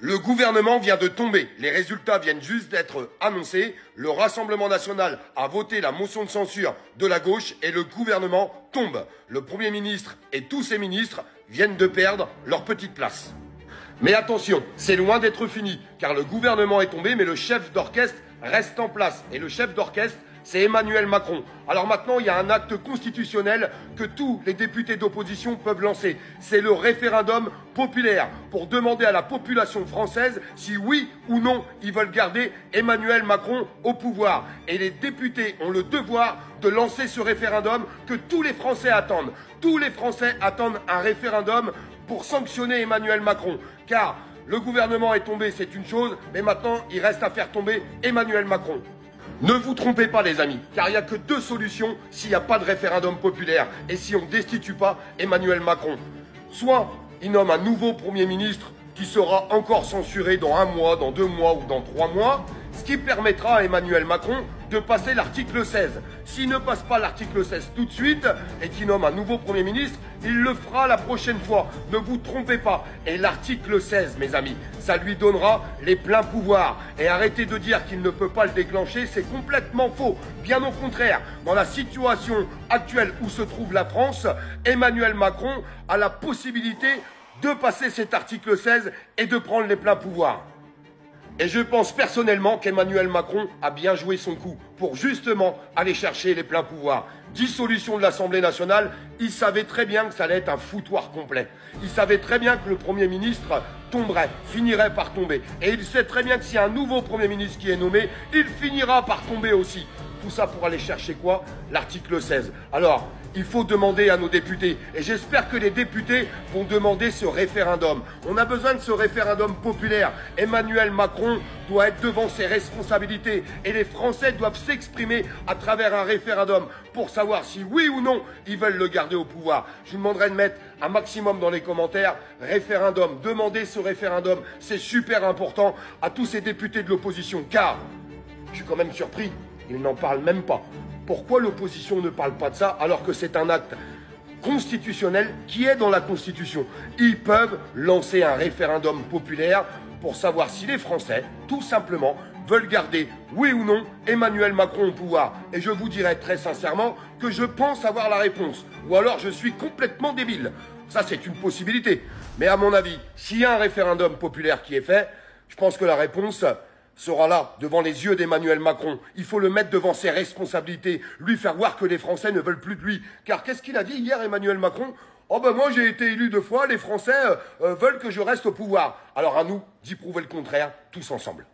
Le gouvernement vient de tomber. Les résultats viennent juste d'être annoncés. Le Rassemblement national a voté la motion de censure de la gauche et le gouvernement tombe. Le Premier ministre et tous ses ministres viennent de perdre leur petite place. Mais attention, c'est loin d'être fini, car le gouvernement est tombé, mais le chef d'orchestre reste en place. Et le chef d'orchestre, c'est Emmanuel Macron. Alors maintenant, il y a un acte constitutionnel que tous les députés d'opposition peuvent lancer. C'est le référendum populaire pour demander à la population française si oui ou non ils veulent garder Emmanuel Macron au pouvoir. Et les députés ont le devoir de lancer ce référendum que tous les Français attendent. Tous les Français attendent un référendum pour sanctionner Emmanuel Macron. Car le gouvernement est tombé, c'est une chose, mais maintenant, il reste à faire tomber Emmanuel Macron. Ne vous trompez pas les amis, car il n'y a que deux solutions s'il n'y a pas de référendum populaire et si on ne destitue pas Emmanuel Macron. Soit il nomme un nouveau Premier ministre qui sera encore censuré dans 1 mois, dans 2 mois ou dans 3 mois, ce qui permettra à Emmanuel Macron de passer l'article 16. S'il ne passe pas l'article 16 tout de suite et qu'il nomme un nouveau Premier ministre, il le fera la prochaine fois. Ne vous trompez pas. Et l'article 16, mes amis, ça lui donnera les pleins pouvoirs. Et arrêtez de dire qu'il ne peut pas le déclencher, c'est complètement faux. Bien au contraire, dans la situation actuelle où se trouve la France, Emmanuel Macron a la possibilité de passer cet article 16 et de prendre les pleins pouvoirs. Et je pense personnellement qu'Emmanuel Macron a bien joué son coup pour justement aller chercher les pleins pouvoirs. Dissolution de l'Assemblée nationale, il savait très bien que ça allait être un foutoir complet. Il savait très bien que le Premier ministre tomberait, finirait par tomber. Et il sait très bien que s'il y a un nouveau Premier ministre qui est nommé, il finira par tomber aussi. Tout ça pour aller chercher quoi? L'article 16. Alors, il faut demander à nos députés, et j'espère que les députés vont demander ce référendum. On a besoin de ce référendum populaire. Emmanuel Macron doit être devant ses responsabilités, et les Français doivent s'exprimer à travers un référendum pour savoir si oui ou non ils veulent le garder au pouvoir. Je vous demanderai de mettre un maximum dans les commentaires, référendum, demandez ce référendum, c'est super important à tous ces députés de l'opposition, car je suis quand même surpris, ils n'en parlent même pas. Pourquoi l'opposition ne parle pas de ça alors que c'est un acte constitutionnel qui est dans la Constitution? Ils peuvent lancer un référendum populaire pour savoir si les Français, tout simplement, veulent garder, oui ou non, Emmanuel Macron au pouvoir. Et je vous dirai très sincèrement que je pense avoir la réponse. Ou alors je suis complètement débile. Ça, c'est une possibilité. Mais à mon avis, s'il y a un référendum populaire qui est fait, je pense que la réponse sera là, devant les yeux d'Emmanuel Macron. Il faut le mettre devant ses responsabilités, lui faire voir que les Français ne veulent plus de lui. Car qu'est-ce qu'il a dit hier, Emmanuel Macron? Oh ben moi j'ai été élu 2 fois, les Français veulent que je reste au pouvoir. Alors à nous d'y prouver le contraire, tous ensemble.